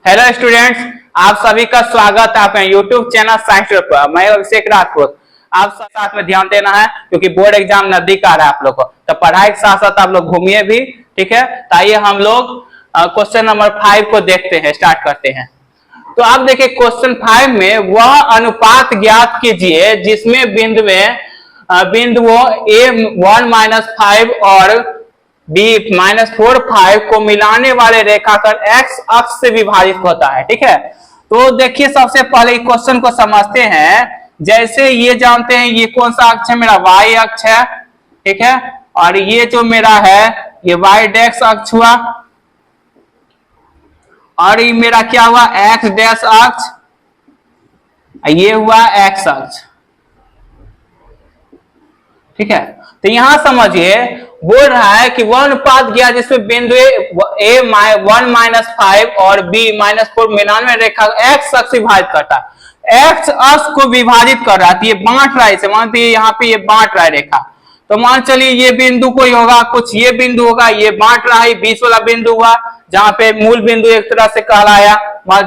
Hello students, आप सभी का स्वागत है अपने यूट्यूब चैनल साइंस पर। मैं अभिषेक राजपूत। आप साथ में ध्यान देना है क्योंकि बोर्ड एग्जाम नजदीक आ रहा है आप लोग को, तो पढ़ाई के साथ साथ आप लोग घूमिए भी, ठीक है। तो आइए हम लोग क्वेश्चन नंबर 5 को देखते हैं, स्टार्ट करते हैं। तो आप देखिए क्वेश्चन 5 में वह अनुपात ज्ञात कीजिए जिसमें बिंदुओं a1-5 और b-4-5 को मिलाने वाले रेखाखंड x अक्ष से विभाजित होता है, ठीक है। तो देखिए सबसे पहले क्वेश्चन को समझते हैं। जैसे ये जानते हैं ये कौन सा अक्ष है, मेरा y अक्ष है, ठीक है। और ये जो मेरा है ये y डैश अक्ष हुआ, और ये मेरा क्या हुआ x डैश अक्ष, ये हुआ x अक्ष, ठीक है। तो यहां समझिए बोल रहा है कि वह अनुपात गया जिसमें बिंदु a1-5 और b-4 मिलानवे रेखा x अक्ष विभाजित करता है, x अक्ष को विभाजित कर रहा है। तो ये बांट रहा है, इसे मानते हैं यहाँ पे ये बांट रहा है रेखा। तो मान चलिए ये बिंदु कोई होगा, कुछ ये बिंदु होगा, ये बांट रहा है, बीच वाला बिंदु हुआ जहां पे मूल बिंदु एक तरह से कहलाया,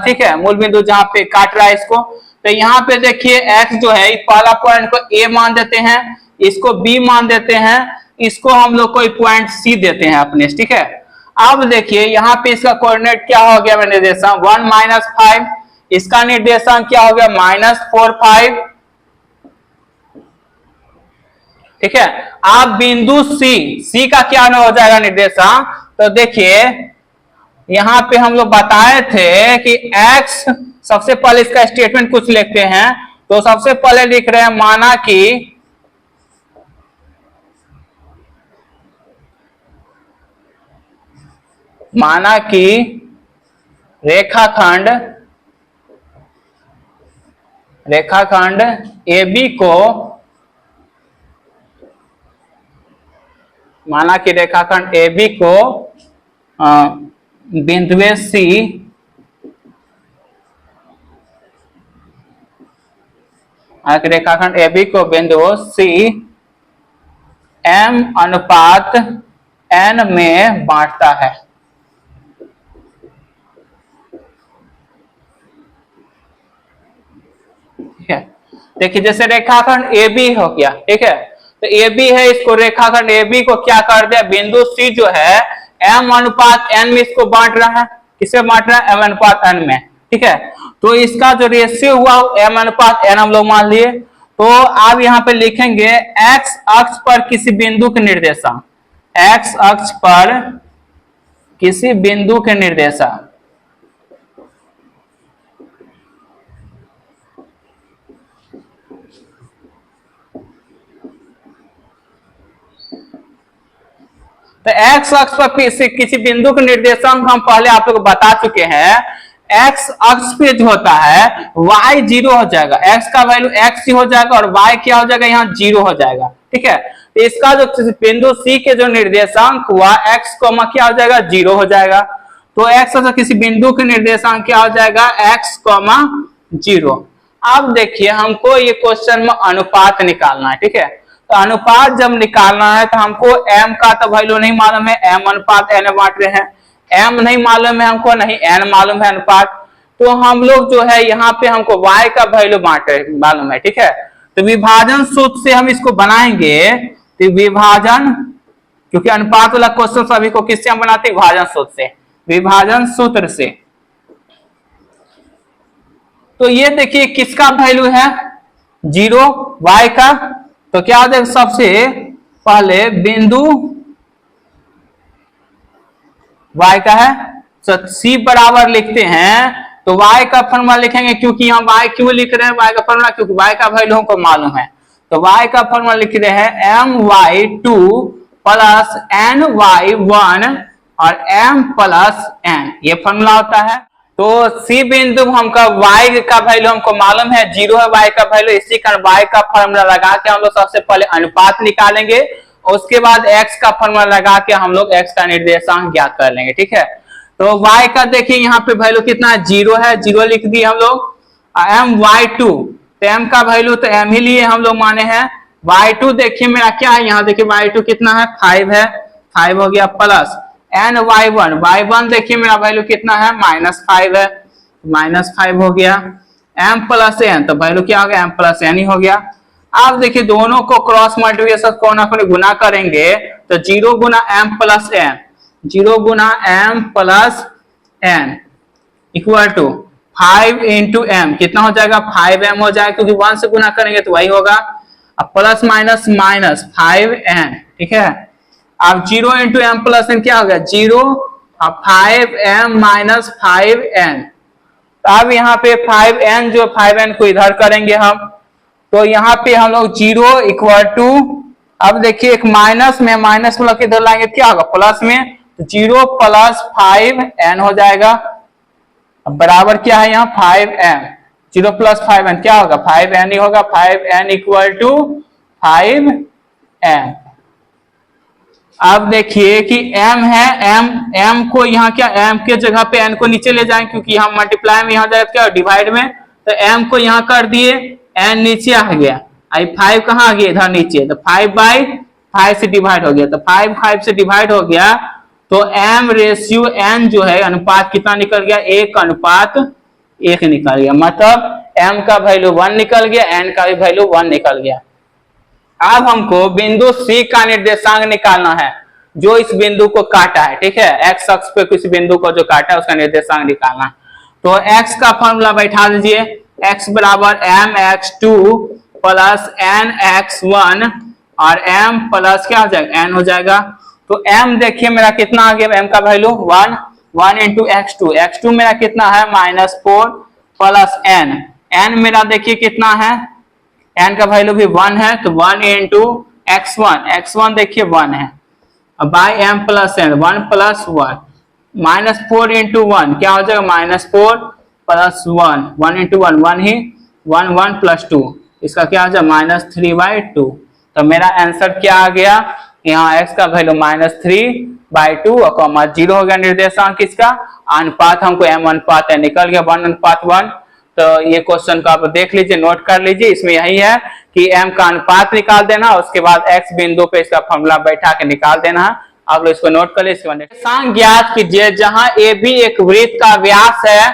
ठीक है, मूल बिंदु जहां पे काट रहा है इसको। तो यहाँ पे देखिए x जो है पहला पॉइंट को a मान देते हैं, इसको b मान देते हैं, इसको हम लोग कोई पॉइंट c देते हैं अपने, ठीक है। अब देखिए यहाँ पे इसका कोऑर्डिनेट क्या हो गया, निर्देशांक 1-5, इसका निर्देशांक क्या हो गया -4-5, ठीक है। आप बिंदु c का क्या हो जाएगा निर्देशांक, तो देखिए यहाँ पे हम लोग बताए थे कि x, सबसे पहले इसका स्टेटमेंट कुछ लिखते हैं। तो सबसे पहले लिख रहे हैं माना कि रेखाखंड AB को, माना कि रेखाखंड AB को बिंदुए C रेखाखंड AB को बिंदु C m/n में बांटता है, ठीक है। देखिए जैसे रेखाखंड AB हो गया, ठीक है। तो AB है, इसको रेखाखंड AB को क्या कर दिया, बिंदु C जो है m/n में इसको बांट रहा है। किसे बांट रहा है, m/n में, ठीक है। तो इसका जो रेशियो हुआ m/n हम लोग मान लिए। तो आप यहाँ पे लिखेंगे x अक्ष पर किसी बिंदु के निर्देशांक, x अक्ष पर किसी बिंदु के निर्देशांक, तो x अक्ष पर किसी बिंदु के निर्देशांक हम पहले आप लोग को बता चुके हैं। x अक्ष पे जो होता है y 0 हो जाएगा, x का वैल्यू x हो जाएगा और y क्या हो जाएगा, यहाँ 0 हो जाएगा, ठीक है। तो इसका जो बिंदु C के जो निर्देशांक हुआ x कोमा क्या हो जाएगा, 0 हो जाएगा। तो x अक्ष किसी बिंदु के निर्देशांक क्या हो जाएगा, x, 0। अब देखिए हमको ये क्वेश्चन में अनुपात निकालना है, ठीक है। तो अनुपात जब निकालना है तो हमको m का तो वैल्यू नहीं मालूम है, m/n बांट रहे हैं, m नहीं मालूम है हमको, नहीं n मालूम है अनुपात। तो हम लोग जो है यहाँ पे हमको y का वैल्यू मालूम है, ठीक है। तो विभाजन सूत्र से हम इसको बनाएंगे। तो विभाजन, क्योंकि अनुपात वाला क्वेश्चन सभी को किससे हम बनाते हैं, विभाजन सूत्र से, विभाजन सूत्र से। तो ये देखिए किसका वैल्यू है, 0, y का। तो क्या हो जाएगा, सबसे पहले बिंदु y का है, तो C बराबर लिखते हैं। तो y का फॉर्मूला लिखेंगे, क्योंकि यहाँ y क्यों लिख रहे हैं y का फॉर्मूला, क्योंकि y का वैल्यू हमको मालूम है। तो y का फॉर्मूला लिख रहे हैं my2 प्लस ny1 और m+n, ये फॉर्मूला होता है। तो C बिंदु हमका y का वैल्यू हमको मालूम है, 0 है y का वैल्यू, इसी कारण y का फॉर्मूला लगा के हम लोग सबसे पहले अनुपात निकालेंगे, उसके बाद x का फॉर्मूला लगा के हम लोग x का निर्देशांक ज्ञात कर लेंगे, ठीक है। तो y का देखिए यहाँ पे वैल्यू कितना है, 0 है, 0 लिख दिए हम लोग। my2, तो m का वैल्यू तो m ही लिए हम लोग माने हैं। y2 देखिए मेरा क्या है, यहाँ देखिए y2 कितना है, 5 है, 5 हो गया, प्लस ny1 देखिए मेरा वैल्यू कितना है, -5 है, -5 हो गया। m प्लस एन, तो वैल्यू क्या हो गया, m प्लस एन ही हो गया। आप देखिए दोनों को क्रॉस मल्टीप्लिकेशन को ना गुना करेंगे तो 0 गुना m प्लस एन, 0 गुना m plus n equal to 5 into m, कितना हो जाएगा, 5m हो जाएगा, क्योंकि 1 से गुना करेंगे तो वही होगा। अब प्लस माइनस माइनस 5n, ठीक है। अब 0 इंटू एम प्लस एन क्या हो गया, 0, अब 5m माइनस 5n। अब यहाँ पे 5n, जो 5n को इधर करेंगे हम, तो यहाँ पे हम लोग 0 इक्वल टू, अब देखिए एक माइनस में माइनस को इधर लाएंगे क्या होगा, प्लस में, तो 0 प्लस 5n हो जाएगा। अब बराबर क्या है यहाँ 5n, 0 प्लस 5n क्या होगा, 5n ही होगा, 5n इक्वल टू 5n। अब देखिए कि m है, m को यहाँ क्या, m के जगह पे n को नीचे ले जाएं, क्योंकि यहाँ मल्टीप्लाई में यहाँ जाएगा क्या डिवाइड में, तो m को यहाँ कर दिए, n नीचे आ गया, आई 5 कहाँ आ गया, इधर नीचे, तो 5/5 से डिवाइड हो गया, तो 5 से डिवाइड हो गया, तो m रेशियो n जो है अनुपात कितना निकल गया, 1:1 निकल गया, मतलब m का वैल्यू 1 निकल गया, n का भी वैल्यू 1 निकल गया। अब हमको बिंदु C का निर्देशांक निकालना है, जो इस बिंदु को काटा है, ठीक है, x अक्ष पे किसी बिंदु को जो काटा है उसका निर्देशांक निकालना। तो x का फॉर्मूला बैठा दीजिए, x बराबर mx2 प्लस nx1 और m प्लस क्या हो जाएगा, n हो जाएगा। तो m देखिए मेरा कितना आ गया, m का वैल्यू 1 इंटू x2 मेरा कितना है -4 प्लस n मेरा देखिए कितना है, n का वैल्यू भी 1 है, तो 1 इंटू x1 देखिए 1 है, अब by m plus n 1 plus 1 -4 into 1 क्या हो जाएगा, -4 प्लस 1 इंटू 1 ही 1 प्लस 2 इसका क्या हो जाएगा -3/2। तो मेरा आंसर क्या आ गया, यहाँ x का वैल्यू -3/2 और 0 हो गया निर्देशांक किसका, अनुपात हमको m अनुपात है निकल गया 1:1। तो ये क्वेश्चन को आप देख लीजिए, नोट कर लीजिए, इसमें यही है कि m का अनुपात निकाल देना, उसके बाद x बिंदु पे इसका फॉर्मूला बैठा के निकाल देना। आप लोग इसको नोट कर लीजिए। निर्देशांक ज्ञात कीजिए जहां AB एक वृत्त का व्यास है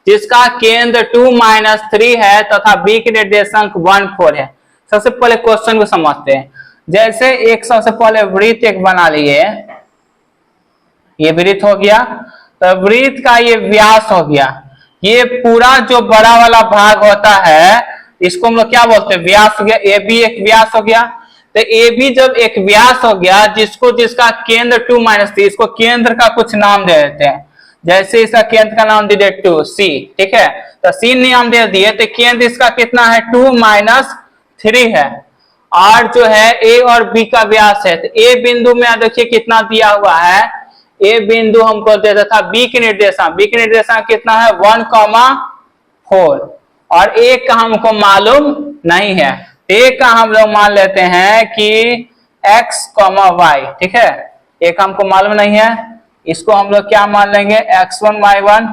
जिसका केंद्र 2-3 है तथा B के निर्देशांक 1-4 है। सबसे पहले क्वेश्चन को समझते हैं। जैसे एक सबसे पहले वृत्त एक बना लिए, ये वृत्त हो गया, तो वृत्त का ये व्यास हो गया, ये पूरा जो बड़ा वाला भाग होता है इसको हम लोग क्या बोलते हैं, व्यास हो गया। AB एक व्यास हो गया, तो AB जब एक व्यास हो गया जिसका केंद्र 2-3, इसको केंद्र का कुछ नाम दे देते हैं। जैसे इसका केंद्र का नाम दे दे 2C, ठीक है, तो C नाम दे दिए, तो केंद्र इसका कितना है 2-3 है, और जो है A और B का व्यास है, तो A बिंदु में देखिए कितना दिया हुआ है, A बिंदु हमको देता था B के निर्देशांक कितना है 1,4 और A का हमको मालूम नहीं है, A का हम लोग मान लेते हैं कि x, y, ठीक है, A का हमको मालूम नहीं है, इसको हम लोग क्या मान लेंगे x1 y1,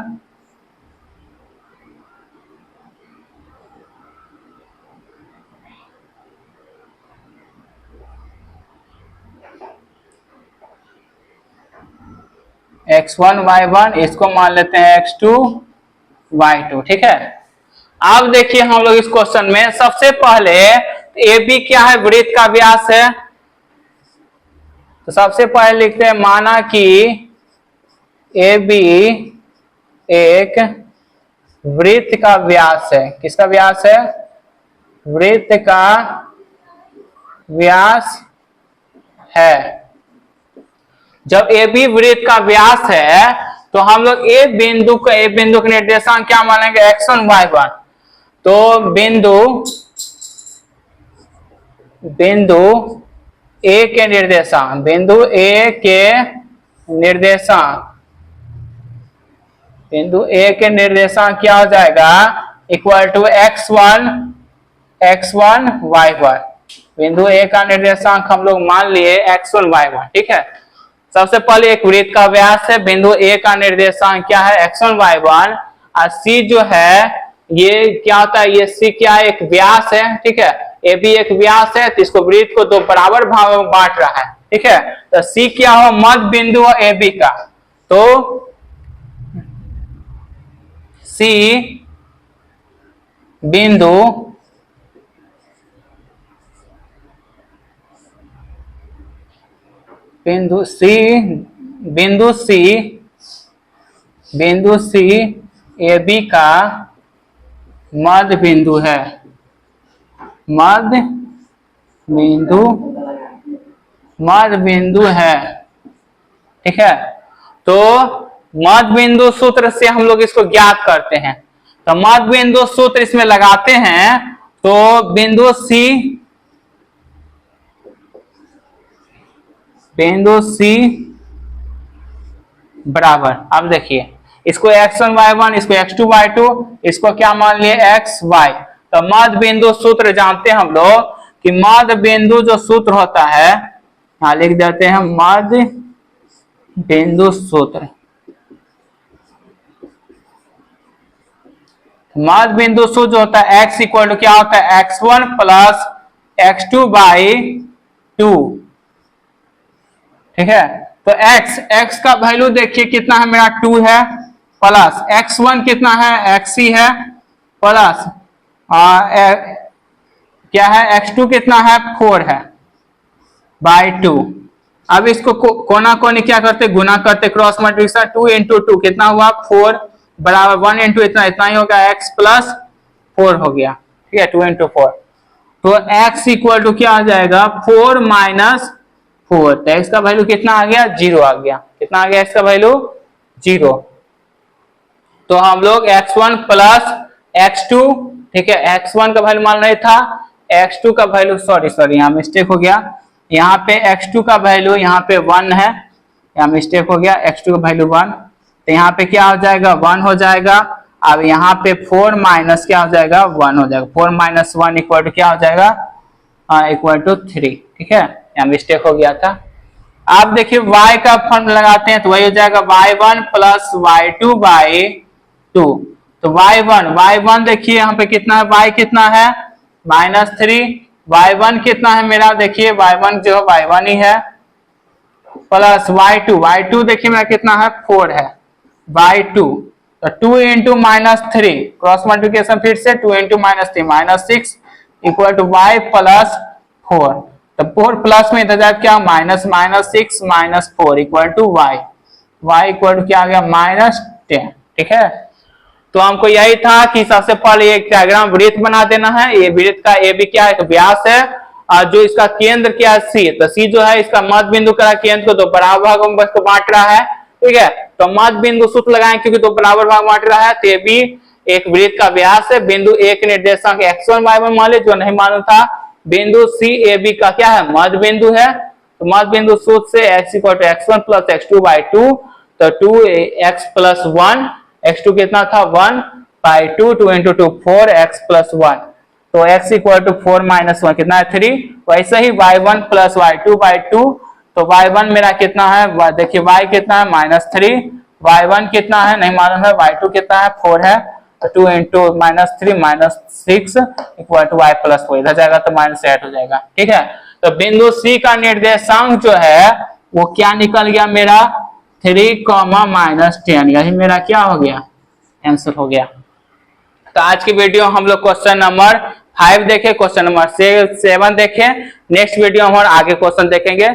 x1 y1, इसको मान लेते हैं x2 y2, ठीक है। अब देखिए हम लोग इस क्वेश्चन में सबसे पहले AB क्या है, वृत्त का व्यास है, तो सबसे पहले लिखते हैं माना कि AB एक वृत्त का व्यास है। किसका व्यास है, वृत्त का व्यास है। जब AB वृत्त का व्यास है तो हम लोग A बिंदु के निर्देशांक क्या मानेंगे, x1 y1। तो बिंदु A के निर्देशांक, बिंदु A के निर्देशांक क्या हो जाएगा, इक्वल टू x1 y1। बिंदु A का निर्देशांक हम लोग मान लिए x1 y1, ठीक है। सबसे पहले एक वृत्त का व्यास है, बिंदु A का निर्देशांक क्या है x1 y1, और C जो है ये क्या होता है, ये C क्या है, एक व्यास है, ठीक है। AB एक व्यास है, तो इसको वृत्त को 2 बराबर भागों में बांट रहा है, ठीक है। तो C क्या हो, मध्य बिंदु हो AB का, तो सी बिंदु बिंदु सी ए बी का मध्य बिंदु है। मध्य बिंदु है, ठीक है। तो मध्य बिंदु सूत्र से हम लोग इसको ज्ञात करते हैं। तो मध्य बिंदु सूत्र इसमें लगाते हैं तो बिंदु सी बराबर, अब देखिए इसको x1 y1, इसको x2 y2, इसको क्या मान लिए x y। तो मध्य बिंदु सूत्र जानते हैं हम लोग कि मध्य बिंदु जो सूत्र होता है, यहां लिख देते हैं मध्य बिंदु सूत्र। मध्य बिंदु सूत्र जो होता है x इक्वल टू क्या होता है x1 प्लस x2 बाई 2, ठीक है। तो x का वैल्यू देखिए कितना है मेरा 2 है, प्लस x1 कितना है x ही है, प्लस क्या है x2 कितना है 4 है बाई 2। अब इसको कोना कोनी क्या करते गुना करते, क्रॉस मल्टीप्लिकेशन 2 इंटू 2 कितना हुआ 4 बराबर 1 इंटू इतना ही होगा x प्लस 4 हो गया, ठीक है 2 इंटू 4। तो x इक्वल टू क्या आ जाएगा 4 माइनस 4। तो x का वैल्यू कितना आ गया 0 आ गया। कितना आ गया x का वैल्यू 0। तो हम लोग x1 प्लस x2, ठीक है, x1 का वैल्यू मान रहे था, x2 का वैल्यू सॉरी यहाँ मिस्टेक हो गया, यहाँ पे x2 का वैल्यू यहाँ पे 1 है, यहाँ मिस्टेक हो गया, x2 का वैल्यू 1। तो यहाँ पे क्या हो जाएगा 1 हो जाएगा। अब यहाँ पे 4 माइनस क्या हो जाएगा 1 हो जाएगा, 4 माइनस 1 इक्वल टू क्या हो जाएगा इक्वल टू 3, ठीक है, यहाँ मिस्टेक हो गया था। आप देखिए y का फॉर्मूला लगाते हैं तो वही हो जाएगा y1 प्लस y2 बाई 2। तो y1 देखिए यहाँ पे कितना है, y कितना है -3, y1 कितना है मेरा, देखिए y1 जो y1 ही है, प्लस y2 देखिए मेरा कितना है 4 है बाई 2। तो 2 इंटू -3 क्रॉस मल्टीप्लिकेशन फिर से 2 into -3 -6 equal to y plus 4। तो 4 प्लस में इधर जाए क्या -6 -4 equal to y equal to क्या आ गया -10, ठीक है। तो हमको यही था कि सबसे पहले एक डायग्राम वृत्त बना देना है। ये वृत्त का ए बी क्या है, एक व्यास है, और जो इसका केंद्र क्या है सी। तो सी जो है इसका मध्य बिंदु का केंद्र को 2 बराबर भागों में को बांट रहा है, ठीक है। तो मध्य बिंदु सूत्र लगाएं क्योंकि 2 बराबर भाग बांट रहा है। तो ये भी एक वृत्त का व्यास है। बिंदु ए के निर्देशांक x1 y1 मान ले, जो नहीं मालूम था। बिंदु सी ए बी का क्या है मध्य बिंदु है। तो मध्य बिंदु सूत्र से x equal to x1 plus x2 by 2। तो 2x प्लस 1, x2 कितना था 1 बाई 2, 2 इंटू 2 4x प्लस 1। तो x इक्वल टू 4 माइनस 1 कितना है 3। वैसे ही y1 प्लस y2 बाई 2। तो y1 मेरा कितना है, देखिए y कितना है -3, y1 कितना है नहीं मालूम है, y2 कितना है 4 है। तो 2 into -3 -6 equal to y plus 4, इधर जाएगा तो -8 हो जाएगा, ठीक है। तो बिंदु C का निर्देशांक जो है वो क्या निकल गया मेरा 3, -10, यही मेरा क्या हो गया आंसर हो गया। तो आज की वीडियो हम लोग क्वेश्चन नंबर 5 देखे, क्वेश्चन नंबर 7 देखे। नेक्स्ट वीडियो हम आगे क्वेश्चन देखेंगे।